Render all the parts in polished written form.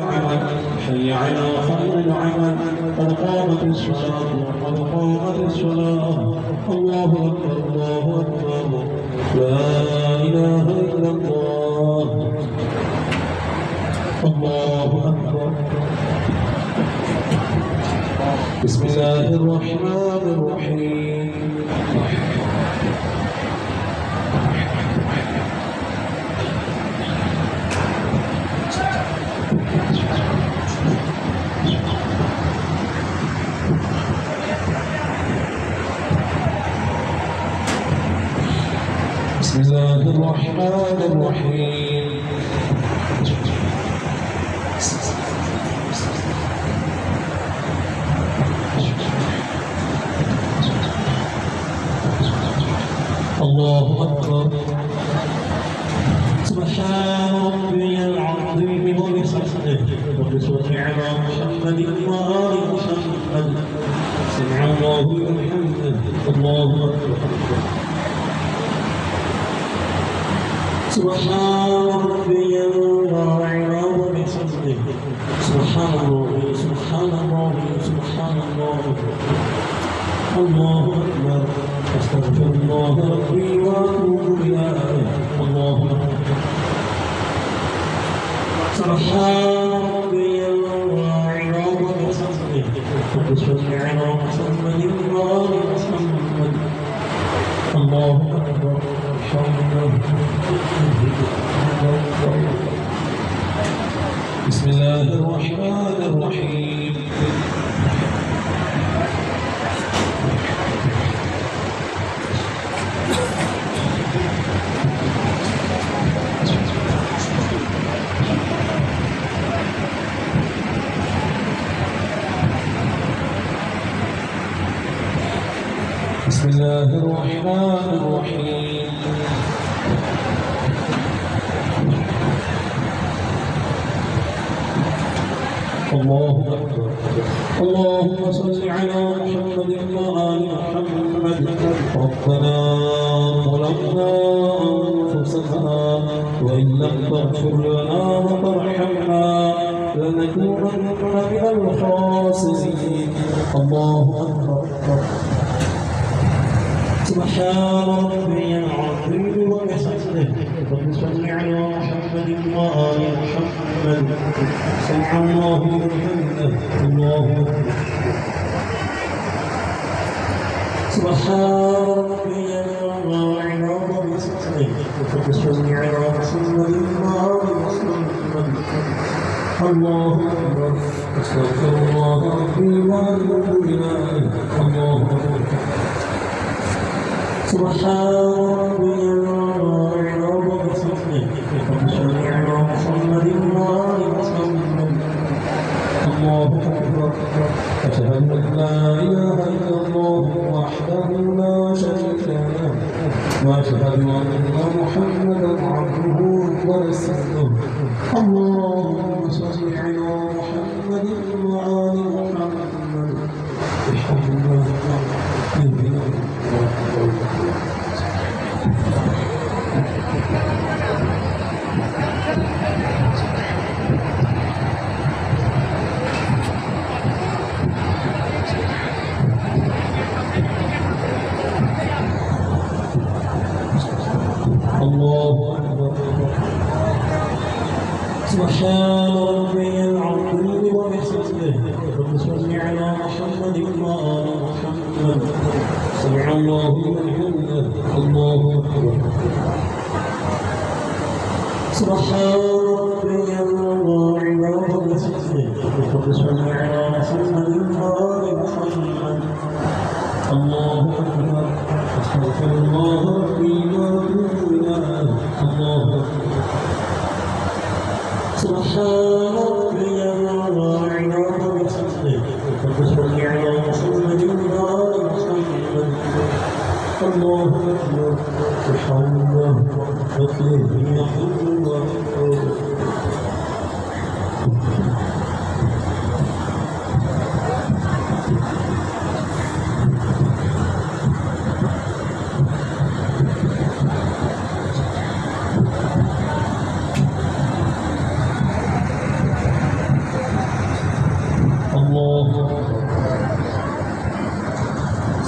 حي على خير العمل قد قامت الصلاة وقد قامت الصلاة الله أكبر الله أكبر لا إله إلا الله الله أكبر بسم الله الرحمن الرحيم بسم الله الرحمن الرحيم الله أكبر سبحان ربي العظيم وبحمده وبصل على محمد وآل محمد سمع الله لمن حمده الله أكبر سبحان ربي الأعلى وبحمده سبحان الله سبحان الله سبحان الله الله أكبر أستغفر الله ربي وأتوب إليه الله أكبر سبحان ربي الأعلى وبحمده وبصل على محمد وآل محمد الله أكبر بسم الله الرحمن الرحيم بسم الله الرحمن الرحيم الله أكبر اللهم صل على محمد وآل محمد ربنا ظلمنا أنفسنا وإن لم تغفر لنا وترحمنا لنكونن من الخاسرين الله أكبر سبحان ربي العظيم وبحمده وبصل على محمد وآل محمد سمع الله لمن حمده الله أكبر سبحان ربي الأعلى وبحمده وبصل على محمد وآل محمد الله أكبر أستغفر الله ربي وأتوب إليه الله أكبر سبحان ربي الأعلى وبحمده وبصل على محمد وآل محمد الله أكبر أشهد أن لا إله إلا الله وحده لا شريك له وأشهد أن محمدا عبده ورسوله اللهم صل على محمد وآل محمد بحمد الله الله أكبر سبحان ربي العظيم وبحمده وبصل على محمد وآل محمد سمع الله لمن حمده الله أكبر سبحان ربي الأعلى وبحمده وبصل على محمد وآل محمد الله أكبر أستغفر الله ربي وأتوب إليه الله أكبر سبحان ربي الأعلى وبحمده وبصل على محمد وآل محمد الله أكبر سبحان الله وأكبر الله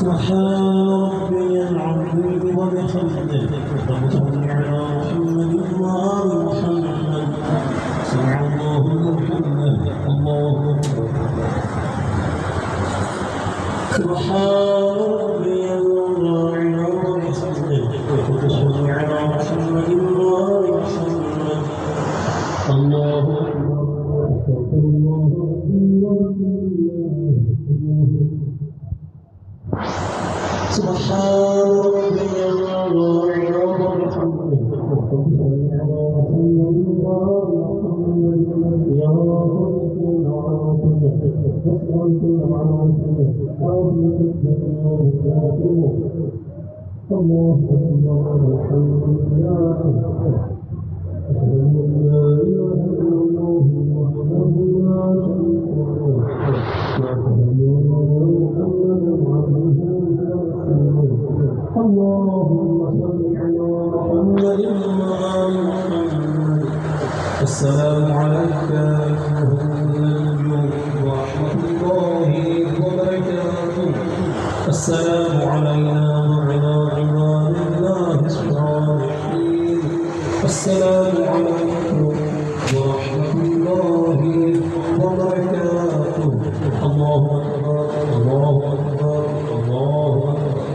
سبحان ربي العظيم وبحمده وصل على محمد وآل محمد سمع الله محمد الله أكبر سبحان ربي العظيم وبحمده وصل على محمد وآل محمد الله أكبر استغفر الله سبحان ربي العظيم وبحمده وصل على محمد وآل محمد يا رب الله أكبر الحمد لله أشهد أن لا إله إلا الله وحده لا شريك له وأشهد أن محمدا عبده ورسوله اللهم صل على محمد وآل محمد السلام عليك أيها النبي ورحمة الله وبركاته السلام علينا وعلى عباد الله الصالحين السلام عليكم ورحمة الله وبركاته الله أكبر الله أكبر الله أكبر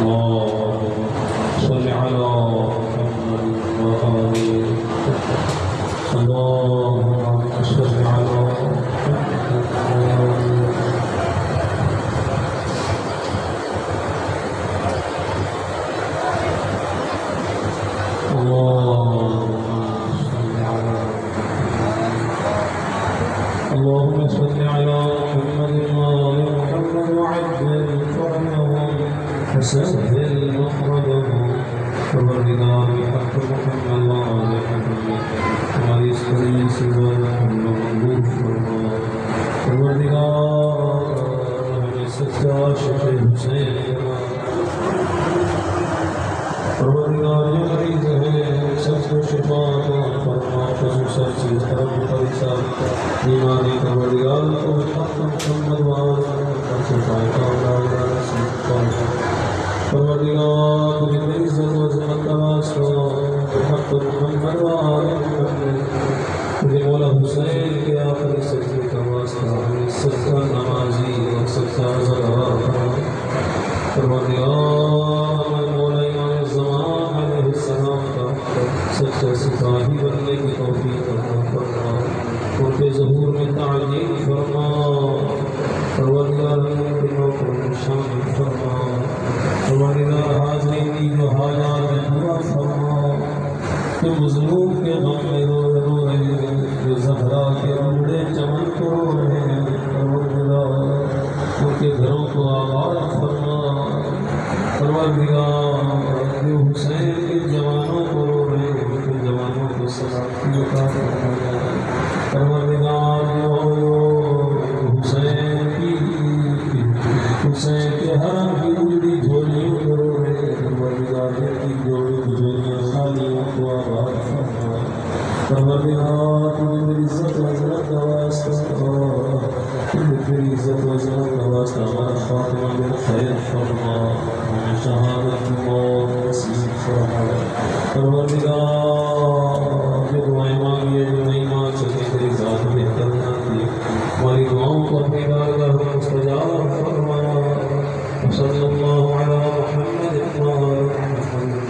اللهم صل على محمد وآله اللهم صل على اللهم صل على محمد وآل محمد وعجل فرجهم وسهل مخرجهم وبرنا بحق محمد وآل محمد وعلي سبيل سوى محمد وبرنا بسجاد شيخ حسين وبرنا جمعيت سبس شفاعة فرما خصوصا چیز طرف فرسا ایمانی کبریال کو حق محمد وآل صفائق اللہ فرمدیات جن عزت و عظمت تواسطہ حق محمد وآل محمد مجھے مولا حسین کے آخری سجدے کا واسطہ سچا نمازی اور سچا زلوہ فرمدیات مولا امام زمان علیہ السلام کا سچا سپاہی بننے کی توفیق عطا فرما ان کے ظہور میں تعلیم فرما پروردگار کے دلوں کو شامل فرما پروردگار حاضرین کی جو حاجات میں پورا فرما جو مظلوم کے غم میں رو رہے ہیں جو زہرا کے روڑے چمن کو رو رہے ہیں پروردگار ان کے گھروں کو آباد فرما پروردگار جو حسین کے جوانوں کو رو رہے ہیں ان کے جوانوں کو سلامتی عطا فرما پروردگار جو حسین کے حرم کی اجڑی جھولیوں کو رو رہے ہیں پروردگار کی جوڑی جھولیاں خالیوں کو آباد فرما پروردگار تجھے میری عزت و عظمت کا واسطہ تجھے میری عزت و عظمت کا واسطہ ہمارا خاتمہ بالخیر فرما ہمیں شہادت کی موت نصیب فرما پروردگار جو دعائیں مانگی ہے جو نہیں مانگ سکے تیری ذات بہتر جانتی ہماری دعاؤں کو اپنی بارگاہ میں مستجاب فرما صلی اللہ علی محمد وآل محمد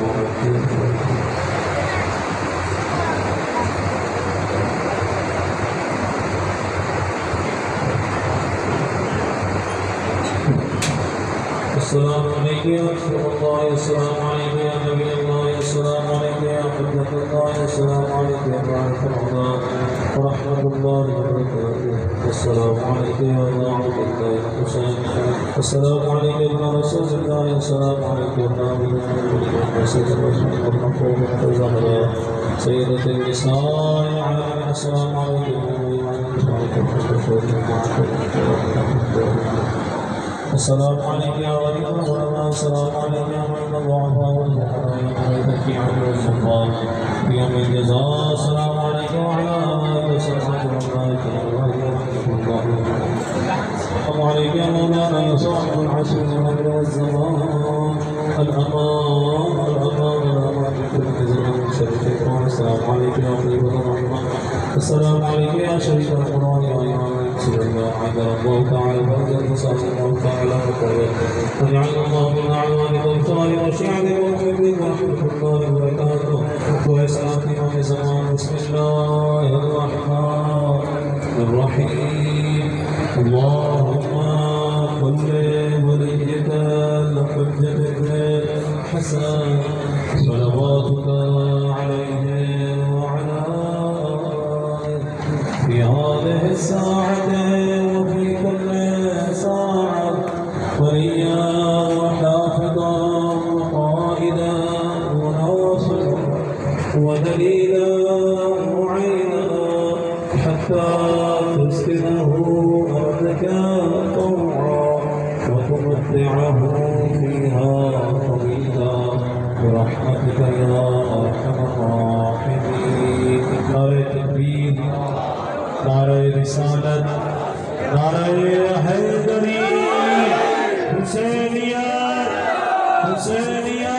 السلام علیکم یا رسول اللہ السلام علیکم یا نبی اللہ السلام علیکم یا حجت اللہ السلام علیکم یا بارک اللہ ورحمۃ اللہ وبرکاتہ السلام علیکم یا داعی اللہ حسین السلام علیکم یا رسول اللہ السلام علیکم یا نبی سید الرسول المحبوب الزہرا سیدۃ النساء السلام علیکم السلام علیکم یا ولی اللہ السلام علیکم یا من اللہ والمحرمین کی عمل الزمان في يوم الجزاء السلام عليكم وعلى آله وصحبه وسلم السلام عليكم يا مولانا يا صاحب عاشر الأمر والزمان الأمان الأمان الأمان في كل زمان من شر الشيطان. السلام عليك يا طيب الرحمن، السلام عليك يا شريف القرآن يا إمام رسول الله. عذر الله تعالى فرجا وصلى الله تعالى وقرب وجعل الله من أعوانك الأبطال وشيعك ومحبك ورحمة الله وبركاته وإسلام إمام زمان. بسم الله الرحمن الرحيم. اللهم صل وليك الحجة ابن الحسن صلواتك عليه وعلى آله في هذه الساعة وفي كل ساعة وليا وحافظا وقائدا وناصرا ودليلا معينا حتى تسكنه أرضك طوعا وتمتعه فيها طويلا برحمتك يا أرحم الراحمين. نعرة تكبير، نعرة رسالة، نعرة حیدری، حسینیت، حسینیت.